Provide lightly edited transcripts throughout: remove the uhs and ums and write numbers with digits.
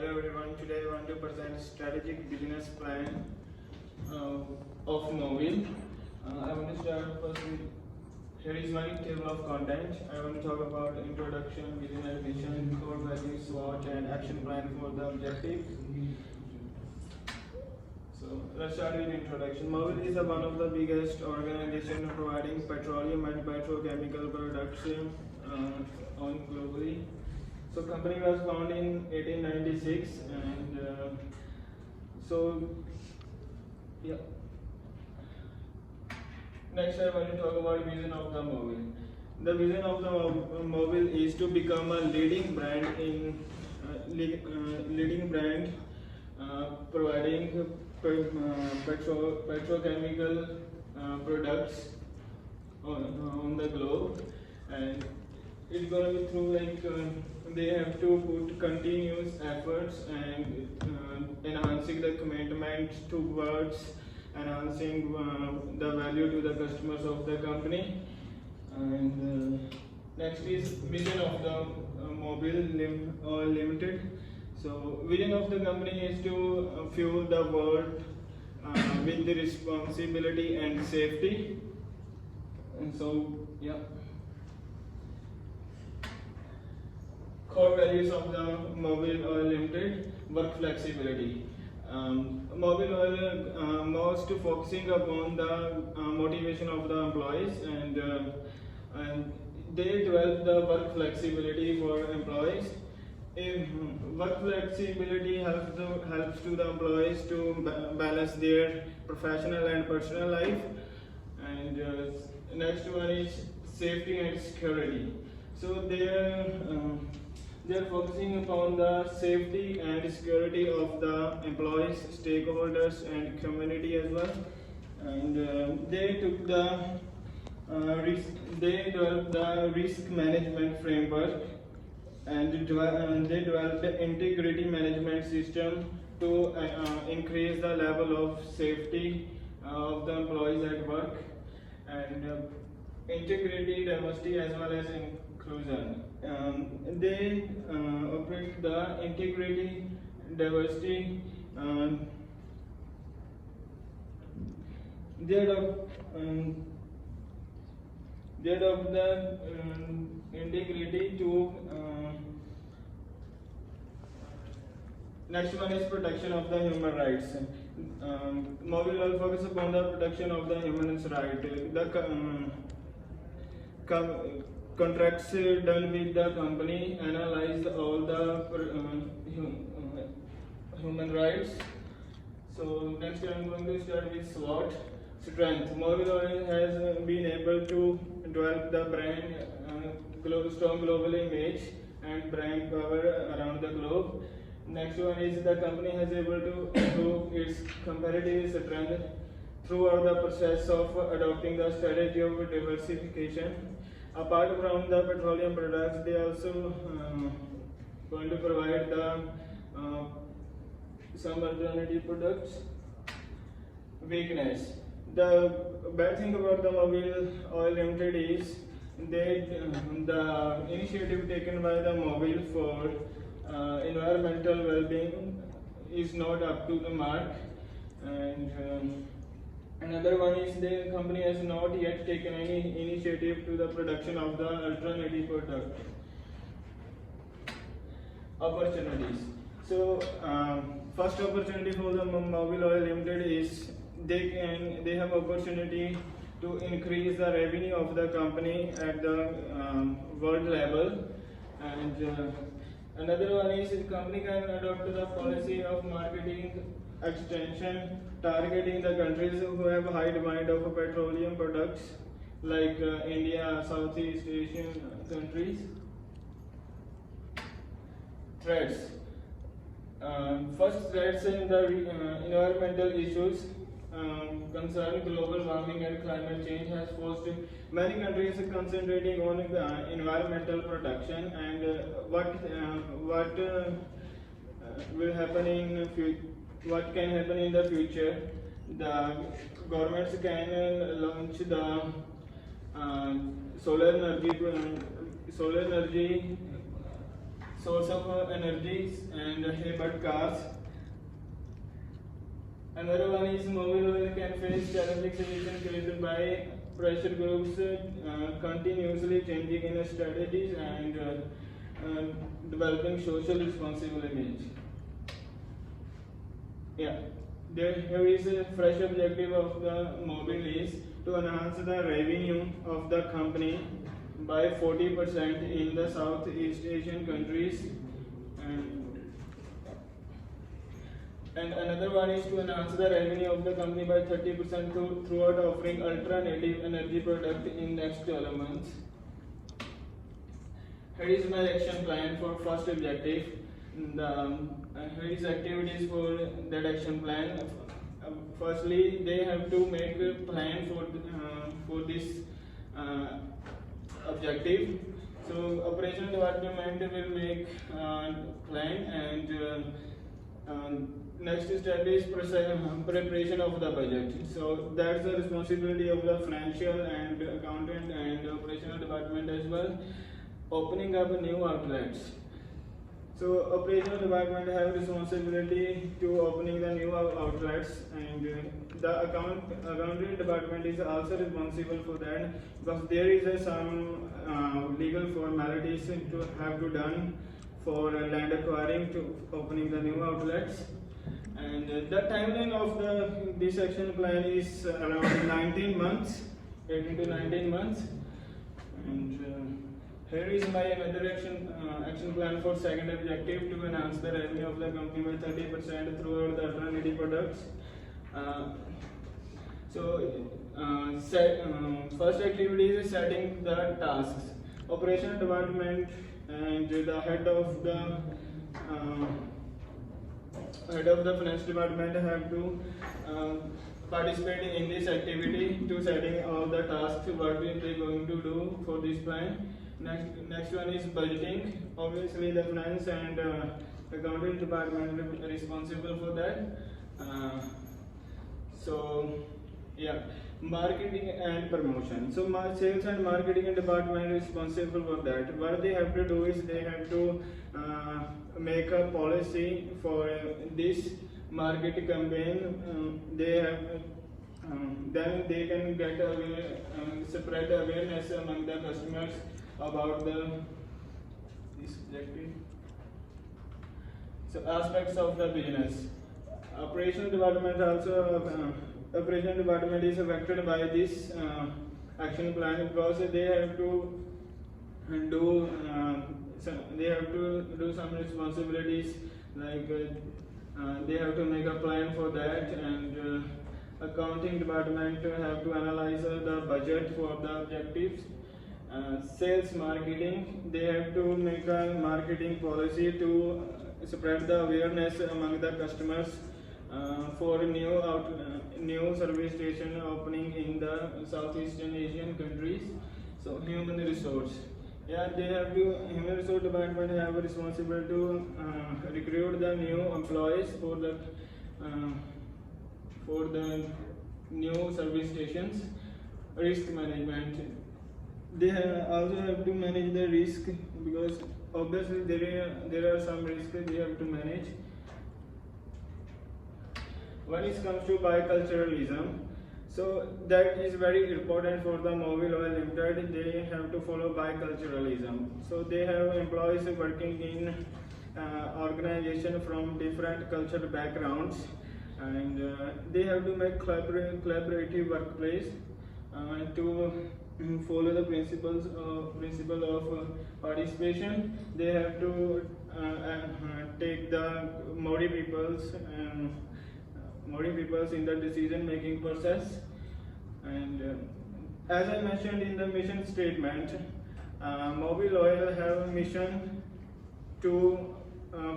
Hello everyone, today I want to present strategic business plan of Mobile. I want to start first with, here is my table of content. I want to talk about introduction, vision, vision, core values, SWOT and action plan for the objective. So let's start with introduction. Mobile is one of the biggest organizations providing petroleum and petrochemical products on globally. So company was founded in 1896 and yeah. Next I want to talk about vision of the Mobile. The vision of the Mobile is to become a leading brand in providing petrochemical products on the globe, and it's going to be through they have to put continuous efforts and enhancing the commitment towards enhancing the value to the customers of the company. And next is vision of the Mobile Limited. So vision of the company is to fuel the world with the responsibility and safety. And so yeah. Core values of the Mobile Oil Limited: work flexibility. Mobile Oil most focusing upon the motivation of the employees, and they develop the work flexibility for employees. If work flexibility helps to the employees to balance their professional and personal life. And next one is safety and security. So they're focusing upon the safety and security of the employees, stakeholders, and community as well. And they took the they developed the risk management framework, and they developed the integrity management system to increase the level of safety of the employees at work, and integrity, diversity, as well as inclusion. They operate the integrity, diversity. They adopt the integrity to. Next one is protection of the human rights. Mobile will focus upon the protection of the human rights. The contracts done with the company analyze all the human rights. So next I'm going to start with SWOT. Strength. Mobile Oil has been able to develop the brand strong global image and brand power around the globe. Next one is the company has able to improve its competitive strength throughout the process of adopting the strategy of diversification. Apart from the petroleum products, they also going to provide the some alternative products. Weakness. The bad thing about the Mobile Oil Limited is the initiative taken by the Mobile for environmental well-being is not up to the mark, and another one is the company has not yet taken any initiative to the production of the alternative product. Opportunities. So first opportunity for the Mobile Oil Limited is they have opportunity to increase the revenue of the company at the world level. And another one is the company can adopt the policy of marketing extension, targeting the countries who have high demand of petroleum products like India, Southeast Asian countries. Threats. First, threats in the environmental issues concern global warming and climate change has forced many countries concentrating on environmental protection, and what will happen in what can happen in the future. The governments can launch the solar energy source of energies and hybrid cars. Another one is Mobil Oil can face challenging situations created by pressure groups continuously changing in strategies and developing social responsible image. Yeah, here is a fresh objective of the Mobil is to enhance the revenue of the company by 40% in the Southeast Asian countries, and another one is to enhance the revenue of the company by 30% throughout offering alternative energy product in next 12 months. Here is my action plan for first objective. Here is activities for that action plan. Firstly, they have to make a plan for this objective. So operational department will make plan, and next step is preparation of the budget. So that's the responsibility of the financial and accountant and operational department as well. Opening up new outlets. So operational department have responsibility to opening the new outlets, and the accounting department is also responsible for that, because there is some legal formalities to have to done for land acquiring to opening the new outlets. And the timeline of this action plan is around 19 months, 18 to 19 months. And here is my another action plan for second objective, to enhance the revenue of the company by 30% throughout the alternative products. First activity is setting the tasks. Operational department and the head of the finance department have to participate in this activity to setting all the tasks what we are going to do for this plan. Next one is budgeting. Obviously, the finance and accounting department are responsible for that. Marketing and promotion. So sales and marketing department is responsible for that. What they have to do is they have to make a policy for this market campaign. Then they can get spread awareness among the customers about this objective. So aspects of the business. Operational department is affected by this action plan, because they have to do some responsibilities, like they have to make a plan for that, and accounting department have to analyze the budget for the objectives. Sales marketing, they have to make a marketing policy to spread the awareness among the customers for new service station opening in the Southeastern Asian countries. So human resource, human resource department have a responsibility to recruit the new employees for the new service stations. Risk management, they also have to manage the risk, because obviously there are some risks they have to manage. When it comes to biculturalism, so that is very important for the Mobil Oil Limited. They have to follow biculturalism. So they have employees working in organization from different cultural backgrounds, and they have to make collaborative workplace to follow the principle of participation. They have to take the Maori peoples in the decision making process. And as I mentioned in the mission statement, Mobil Oil have a mission to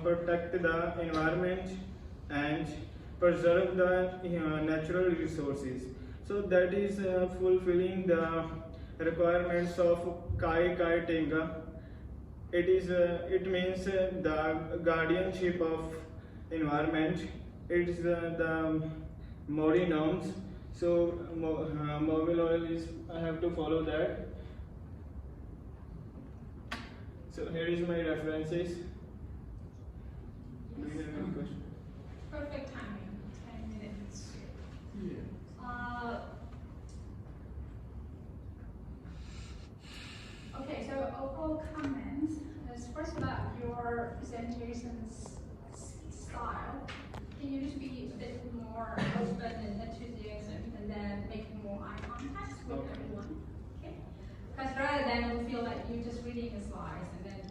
protect the environment and preserve the natural resources. So that is fulfilling the requirements of Kai Kai Tenga. It means the guardianship of environment. It is the Maori norms. So Mobil Oil I have to follow that. So here is my references. communications style, can you just be a bit more open and enthusiastic and then making more eye contact with everyone? Okay? Because rather than we feel like you're just reading the slides and then,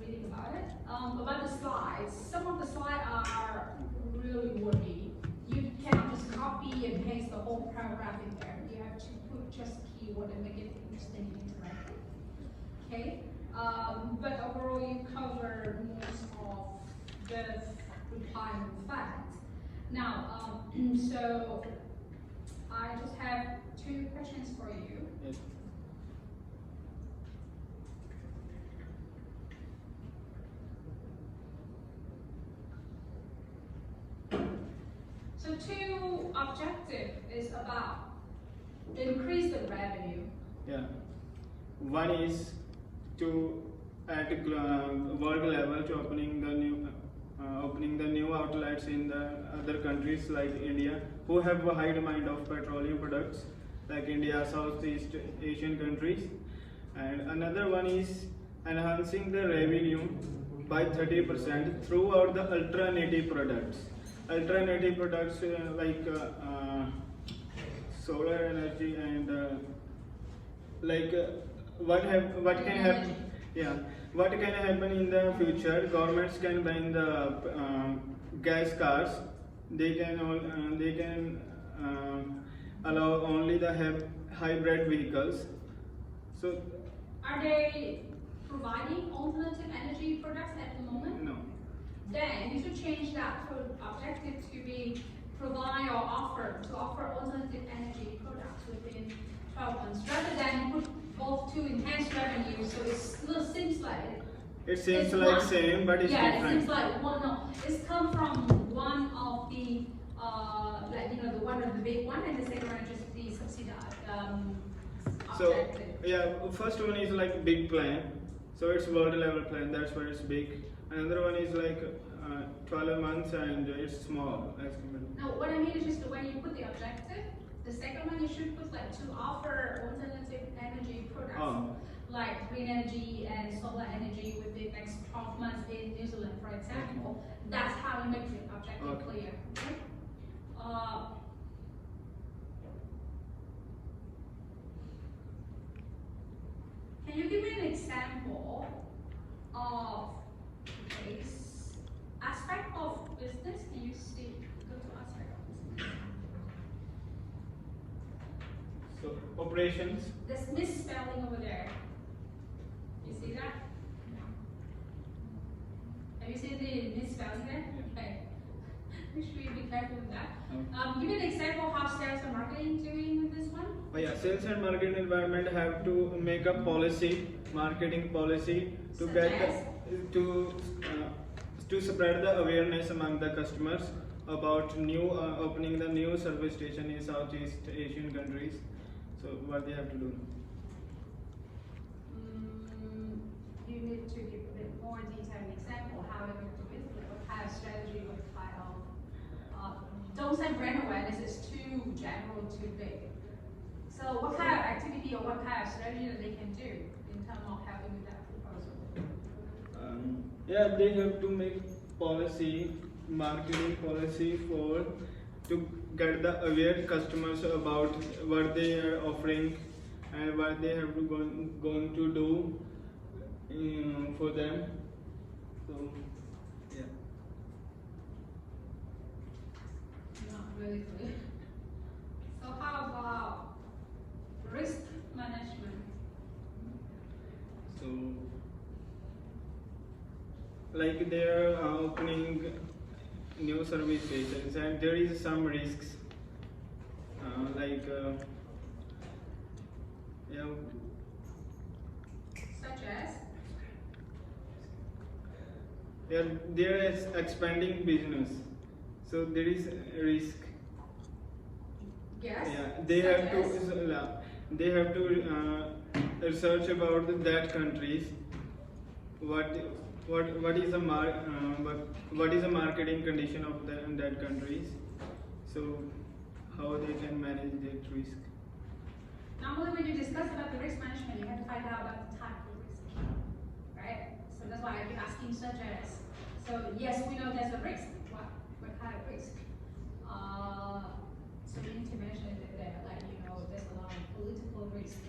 reading about it. About the slides, some of the slides are really wordy. You cannot just copy and paste the whole paragraph in there. You have to put just keyword and make it interesting and interactive. Okay? But overall, you cover most of the requirement facts. Now, so I just have 2 questions for you. Yes. So 2 objective is about increase the revenue. Yeah. One is to at world level to opening the new outlets in the other countries like India who have a high demand of petroleum products like India, Southeast Asian countries. And another one is enhancing the revenue by 30% throughout the alternative products. Alternative products like solar energy and what can happen? Yeah, what can happen in the future? Governments can ban the gas cars. They can allow only the hybrid vehicles. So are they providing alternative energy products at the moment? no. Then you should change that to objective to be provide or offer alternative energy products within 12 months rather than put both to enhance revenue. So it seems like It seems like one, same, but it's yeah, different. it seems like one. No, it's come from one of the the one of the big one, and the second one is just the subsidized So objective. yeah, first one is like big plan, so it's world level plan. That's why it's big. Another one is like 12 months and it's small. No, what I mean is just when you put the objective, the second one you should put like to offer alternative energy products. Oh. Like green energy and solar energy within the next 12 months in New Zealand, for example. That's how you make the objective clear. Okay? Can you give me an example of this aspect of business? Can you see? Go to aspect of business. So operations. There's misspelling over there. You see that? Have you seen the misspelling there? Yeah. Okay. Make sure you be careful with that. Give me an example how sales and marketing doing with this one. Oh yeah, sales and marketing environment have to make a policy, marketing policy to Such get as? to spread the awareness among the customers about new opening the new service station in Southeast Asian countries. So what they have to do? You need to give a bit more detailed example how you're going to do it, like what kind of strategy, what kind of. Don't say brand awareness, it's too general, too big. So what kind of activity or what kind of strategy that they can do in terms of helping with that proposal? Yeah, they have to make policy, marketing policy to get the aware customers about what they are offering and what they have to going to do for them. So yeah. Not really clear. So how about risk management? So like they are opening new service stations and there is some risks yeah. Such as? They are expanding business, so there is a risk. Yes. Yeah, they have to research about that countries. What is the marketing condition of that countries? So how they can manage that risk. Normally when you discuss about the risk management, you have to find out about the type of risk, right? So So that's why I keep asking such as. So yes, we know there's a risk. What kind of risk? So we need to mention that, like, there's a lot of political risk,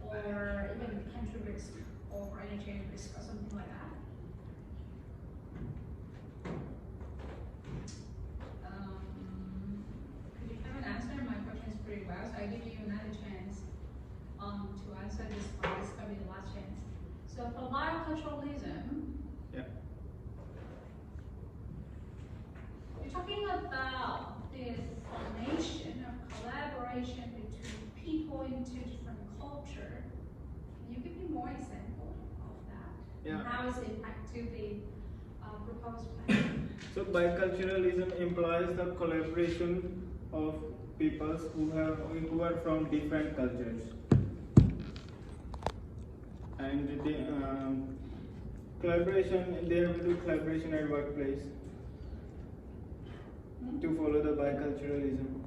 or even country risk, or climate change risk, or something like that. Could you haven't answered my questions pretty well, so I give you another chance to answer this one. This is gonna be the last chance. So for bioculturalism, Yeah. you're talking about the formation of collaboration between people into different culture. Can you give me more example of that? Yeah. And how is it impacting the proposed plan? So biculturalism implies the collaboration of peoples who are from different cultures, and collaboration. They have to do collaboration at workplace to follow the biculturalism.